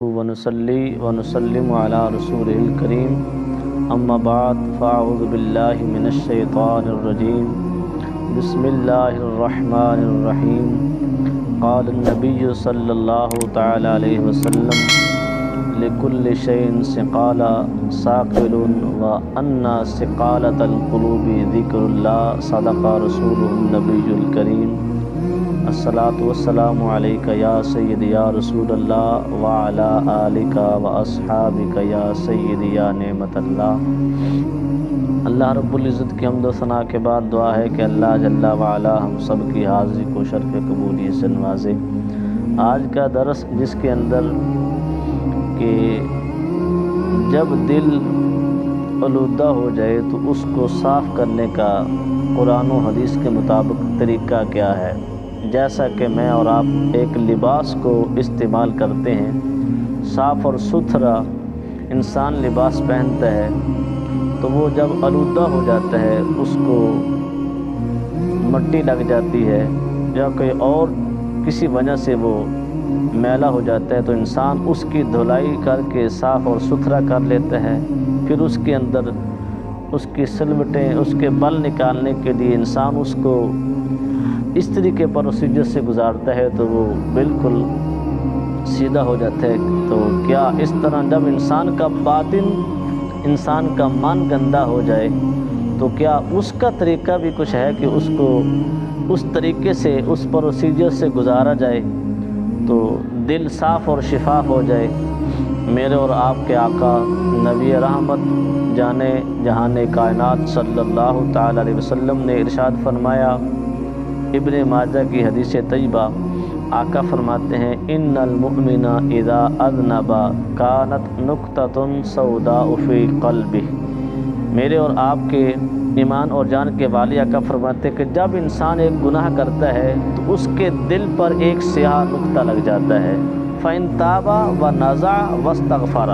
ونصلي ونسلم على رسوله الكريم اما بعد فاعوذ بالله من الشيطان الرجيم بسم الله الرحمن الرحيم قال النبي صلى الله تعالى عليه وسلم لكل شيء سقالا ساقل وأن سقالة القلوب ذكر الله صدق رسوله النبي الكريم الصلاة والسلام علیکہ یا سیدی یا رسول اللہ وعلی آلکہ واصحابکہ یا سیدی یا نعمت اللہ۔ اللہ رب العزت کی حمد و ثنا کے بعد دعا ہے کہ اللہ جل وعلا ہم سب کی حاضری کو شرف قبولیت سے نوازے۔ آج کا درس جس کے اندر کہ جب دل آلودہ ہو جائے تو اس کو صاف کرنے کا قرآن و حدیث کے مطابق طریقہ کیا ہے۔ جیسا کہ میں اور آپ ایک لباس کو استعمال کرتے ہیں، صاف اور ستھرا انسان لباس پہنتا ہے تو وہ جب آلودہ ہو جاتا ہے، اس کو مٹی لگ جاتی ہے یا کوئی اور کسی وجہ سے وہ میلا ہو جاتا ہے تو انسان اس کی دھلائی کر کے صاف اور ستھرا کر لیتا ہے۔ پھر اس کے اندر اس کی سلوٹیں، اس کے بل نکالنے کے لیے انسان اس کو اس طریقے پروسیجر سے گزارتا ہے تو وہ بالکل سیدھا ہو جاتا ہے۔ تو کیا اس طرح جب انسان کا باطن، انسان کا من گندا ہو جائے تو کیا اس کا طریقہ بھی کچھ ہے کہ اس کو اس طریقے سے، اس پروسیجر سے گزارا جائے تو دل صاف اور شفاف ہو جائے۔ میرے اور آپ کے آقا نبی رحمت جانے جہان کائنات صلی اللہ تعالی علیہ وسلم نے ارشاد فرمایا، ابن ماجہ کی حدیث طیبہ، آقا فرماتے ہیں ان المؤمن اذا اذنب کانت نقطۃ سوداء فی قلبہ۔ میرے اور آپ کے ایمان اور جان کے والی آقا فرماتے ہیں کہ جب انسان ایک گناہ کرتا ہے تو اس کے دل پر ایک سیاہ نقطہ لگ جاتا ہے۔ فَإِن تَابَ وَنَزَعَ وَاسْتَغْفَرَ۔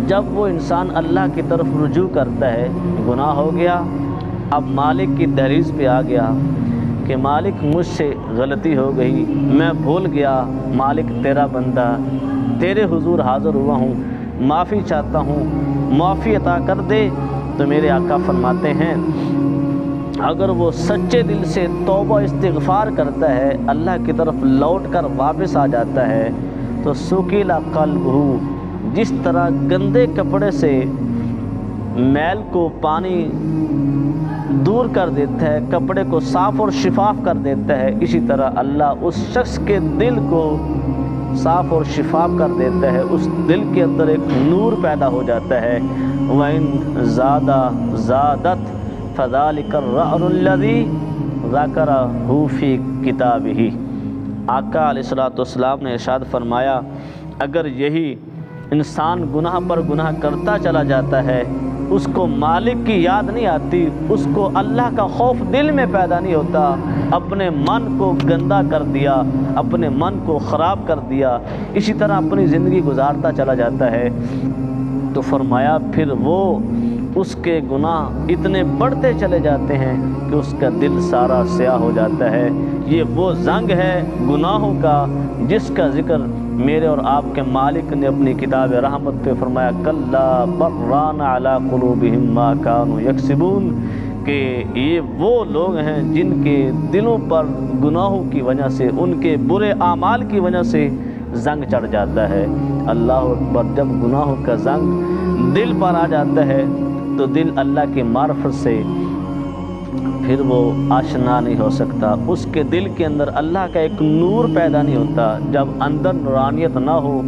جب وہ انسان اللہ کی طرف رجوع کرتا ہے، گناہ ہو گیا، اب مالک کی دہلیز پہ آ گیا کہ مالک مجھ سے غلطی ہو گئی، میں بھول گیا، مالک تیرا بندہ تیرے حضور حاضر ہوا ہوں، معافی چاہتا ہوں، معافی عطا کر دے۔ تو میرے آقا فرماتے ہیں اگر وہ سچے دل سے توبہ استغفار کرتا ہے، اللہ کی طرف لوٹ کر واپس آ جاتا ہے تو سکیلا قلبہ، جس طرح گندے کپڑے سے میل کو پانی دور کر دیتا ہے، کپڑے کو صاف اور شفاف کر دیتا ہے، اسی طرح اللہ اس شخص کے دل کو صاف اور شفاف کر دیتا ہے، اس دل کے اندر ایک نور پیدا ہو جاتا ہے۔ وَإِن زَادَ زَادَتْ فَذَلِكَ الرَّأْرُ الَّذِي ذَكَرَهُ فِي كِتَابِهِ۔ آقا علیہ السلام نے ارشاد فرمایا اگر یہی انسان گناہ پر گناہ کرتا چلا جاتا ہے، اس کو مالک کی یاد نہیں آتی، اس کو اللہ کا خوف دل میں پیدا نہیں ہوتا، اپنے من کو گندا کر دیا، اپنے من کو خراب کر دیا، اسی طرح اپنی زندگی گزارتا چلا جاتا ہے تو فرمایا پھر وہ اس کے گناہ اتنے بڑھتے چلے جاتے ہیں کہ اس کا دل سارا سیاہ ہو جاتا ہے۔ یہ وہ زنگ ہے گناہوں کا جس کا ذکر میرے اور آپ کے مالک نے اپنی کتاب رحمت پہ فرمایا کلا بران علی قلوبہم ما کانوا یکسبون، کہ یہ وہ لوگ ہیں جن کے دلوں پر گناہوں کی وجہ سے، ان کے برے اعمال کی وجہ سے زنگ چڑھ جاتا ہے۔ اللہ اکبر، جب گناہوں کا زنگ دل پر آ جاتا ہے تو دل اللہ کی معرفت سے پھر وہ آشنا نہیں ہو سکتا، اس کے دل کے اندر اللہ کا ایک نور پیدا نہیں ہوتا۔ جب اندر نورانیت نہ ہو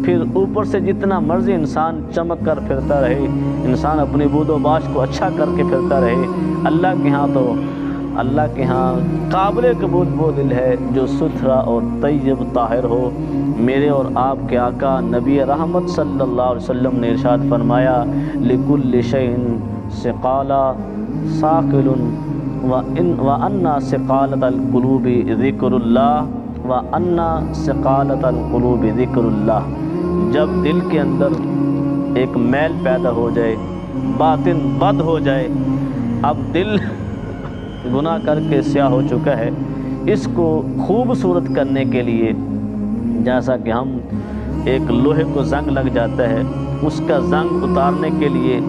پھر اوپر سے جتنا مرضی انسان چمک کر پھرتا رہے، انسان اپنی بود و باش کو اچھا کر کے پھرتا رہے، اللہ کے ہاں تو اللہ کے ہاں قابل قبول وہ دل ہے جو ستھرا اور طیب طاہر ہو۔ میرے اور آپ کے آقا نبی رحمت صلی اللہ علیہ وسلم نے ارشاد فرمایا لِكُلِّ شَيْءٍ سِقَالًا سَاقِلٌ وَأَنَّ سِقَالَةَ الْقُلُوبِ ذِكْرُ اللَّهِ وَأَنَّ سِقَالَةَ الْقُلُوبِ ذِكْرُ اللَّهِ۔ جب دل کے اندر ایک میل پیدا ہو جائے، باطن بد ہو جائے، اب دل گناہ کر کے سیاہ ہو چکا ہے، اس کو خوبصورت کرنے کے لیے جیسا کہ ہم ایک لوہے کو زنگ لگ جاتا ہے، اس کا زنگ اتارنے کے لیے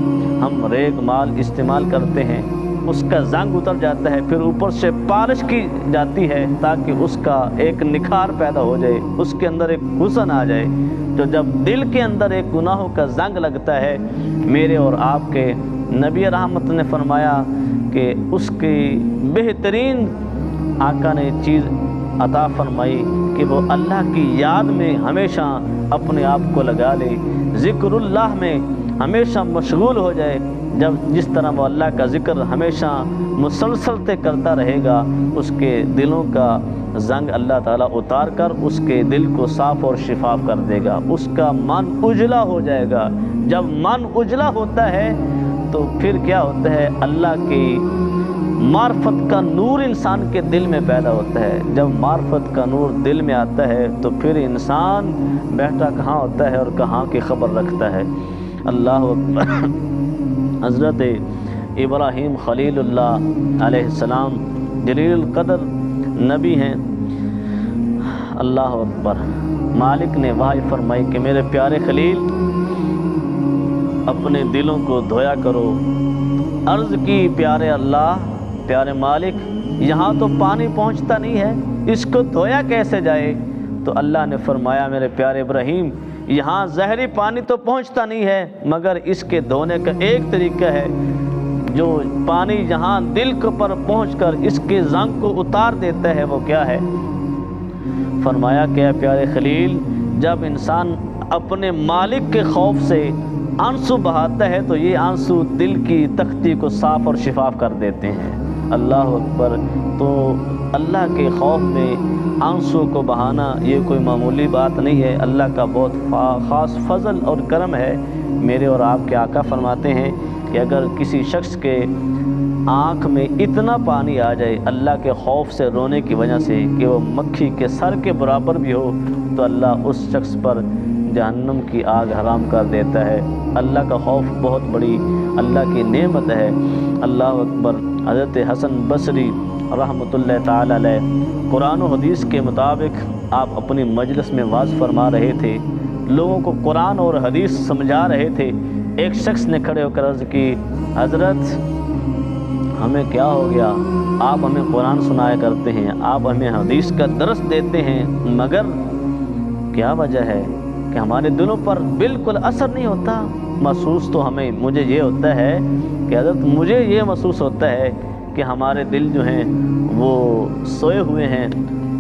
ہم ریگ مال استعمال کرتے ہیں، اس کا زنگ اتر جاتا ہے، پھر اوپر سے پالش کی جاتی ہے تاکہ اس کا ایک نکھار پیدا ہو جائے، اس کے اندر ایک حسن آ جائے۔ تو جب دل کے اندر ایک گناہوں کا زنگ لگتا ہے، میرے اور آپ کے نبی رحمت نے فرمایا کہ اس کی بہترین آقا نے چیز عطا فرمائی کہ وہ اللہ کی یاد میں ہمیشہ اپنے آپ کو لگا لے، ذکر اللہ میں ہمیشہ مشغول ہو جائے۔ جب جس طرح وہ اللہ کا ذکر ہمیشہ مسلسل کرتا رہے گا، اس کے دلوں کا زنگ اللہ تعالیٰ اتار کر اس کے دل کو صاف اور شفاف کر دے گا، اس کا من اجلا ہو جائے گا۔ جب من اجلا ہوتا ہے تو پھر کیا ہوتا ہے، اللہ کی معرفت کا نور انسان کے دل میں پیدا ہوتا ہے۔ جب معرفت کا نور دل میں آتا ہے تو پھر انسان بیٹھا کہاں ہوتا ہے اور کہاں کی خبر رکھتا ہے۔ اللہ اکبر۔ حضرت ابراہیم خلیل اللہ علیہ السلام جلیل القدر نبی ہیں۔ اللہ اکبر۔ مالک نے وحی فرمائی کہ میرے پیارے خلیل اپنے دلوں کو دھویا کرو۔ عرض کی پیارے اللہ، پیارے مالک، یہاں تو پانی پہنچتا نہیں ہے، اس کو دھویا کیسے جائے؟ تو اللہ نے فرمایا میرے پیارے ابراہیم، یہاں زہری پانی تو پہنچتا نہیں ہے، مگر اس کے دھونے کا ایک طریقہ ہے، جو پانی یہاں دل پر پہنچ کر اس کے زنگ کو اتار دیتا ہے، وہ کیا ہے؟ فرمایا کہ پیارے خلیل، جب انسان اپنے مالک کے خوف سے آنسو بہاتا ہے تو یہ آنسو دل کی تختی کو صاف اور شفاف کر دیتے ہیں۔ اللہ اکبر۔ تو اللہ کے خوف میں آنسو کو بہانا یہ کوئی معمولی بات نہیں ہے، اللہ کا بہت خاص فضل اور کرم ہے۔ میرے اور آپ کے آقا فرماتے ہیں کہ اگر کسی شخص کے آنکھ میں اتنا پانی آ جائے اللہ کے خوف سے رونے کی وجہ سے کہ وہ مکھی کے سر کے برابر بھی ہو، تو اللہ اس شخص پر جہنم کی آگ حرام کر دیتا ہے۔ اللہ کا خوف بہت بڑی اللہ کی نعمت ہے۔ اللہ اکبر۔ حضرت حسن بصری رحمۃ اللہ تعالی علیہ قرآن و حدیث کے مطابق آپ اپنی مجلس میں واعظ فرما رہے تھے، لوگوں کو قرآن اور حدیث سمجھا رہے تھے۔ ایک شخص نے کھڑے ہو کر عرض کی، حضرت ہمیں کیا ہو گیا؟ آپ ہمیں قرآن سنایا کرتے ہیں، آپ ہمیں حدیث کا درس دیتے ہیں، مگر کیا وجہ ہے کہ ہمارے دلوں پر بالکل اثر نہیں ہوتا؟ محسوس تو مجھے یہ ہوتا ہے کہ حضرت مجھے یہ محسوس ہوتا ہے کہ ہمارے دل جو ہیں وہ سوئے ہوئے ہیں۔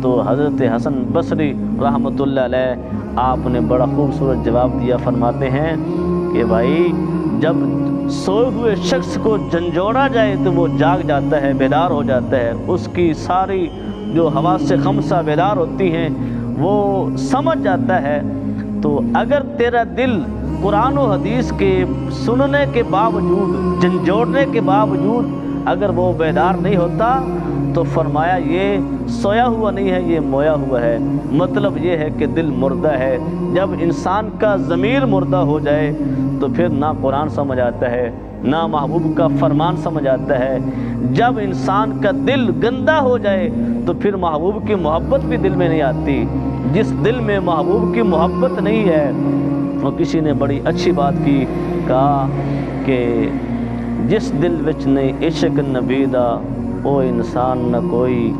تو حضرت حسن بصری رحمۃ اللہ علیہ آپ نے بڑا خوبصورت جواب دیا، فرماتے ہیں کہ بھائی جب سوئے ہوئے شخص کو جھنجھوڑا جائے تو وہ جاگ جاتا ہے، بیدار ہو جاتا ہے، اس کی ساری جو حواس خمسہ بیدار ہوتی ہیں وہ سمجھ جاتا ہے۔ تو اگر تیرا دل قرآن و حدیث کے سننے کے باوجود، جھنجھوڑنے کے باوجود اگر وہ بیدار نہیں ہوتا تو فرمایا یہ سویا ہوا نہیں ہے، یہ مویا ہوا ہے۔ مطلب یہ ہے کہ دل مردہ ہے۔ جب انسان کا ضمیر مردہ ہو جائے تو پھر نہ قرآن سمجھ آتا ہے، نہ محبوب کا فرمان سمجھ آتا ہے۔ جب انسان کا دل گندا ہو جائے تو پھر محبوب کی محبت بھی دل میں نہیں آتی۔ جس دل میں محبوب کی محبت نہیں ہے، وہ کسی نے بڑی اچھی بات کی، کہا کہ جس دل وچ نہیں عشق نبی دا او انسان نہ کوئی،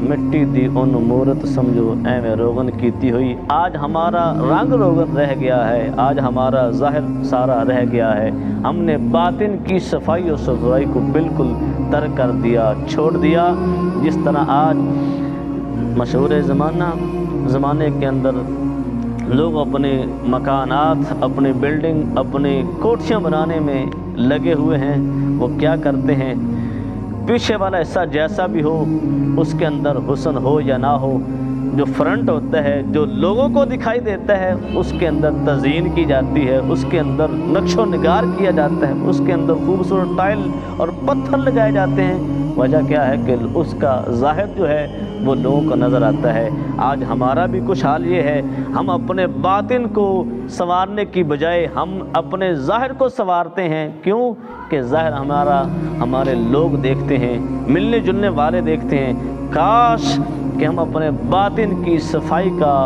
مٹی دی ان مورت سمجھو ایویں روغن کیتی ہوئی۔ آج ہمارا رنگ روغن رہ گیا ہے، آج ہمارا ظاہر سارا رہ گیا ہے، ہم نے باطن کی صفائی و ستھرائی کو بالکل ترک کر دیا، چھوڑ دیا۔ جس طرح آج مشہور زمانے کے اندر لوگ اپنے مکانات، اپنے بلڈنگ، اپنے کوٹھیاں بنانے میں لگے ہوئے ہیں، وہ کیا کرتے ہیں، پیچھے والا حصہ جیسا بھی ہو اس کے اندر حسن ہو یا نہ ہو، جو فرنٹ ہوتا ہے، جو لوگوں کو دکھائی دیتا ہے، اس کے اندر تزئین کی جاتی ہے، اس کے اندر نقش و نگار کیا جاتا ہے، اس کے اندر خوبصورت ٹائل اور پتھر لگائے جاتے ہیں۔ وجہ کیا ہے کہ اس کا ظاہر جو ہے وہ لوگوں کو نظر آتا ہے۔ آج ہمارا بھی کچھ حال یہ ہے، ہم اپنے باطن کو سنوارنے کی بجائے ہم اپنے ظاہر کو سنوارتے ہیں۔ کیوں کہ ظاہر ہمارے لوگ دیکھتے ہیں، ملنے جلنے والے دیکھتے ہیں۔ کاش کہ ہم اپنے باطن کی صفائی کا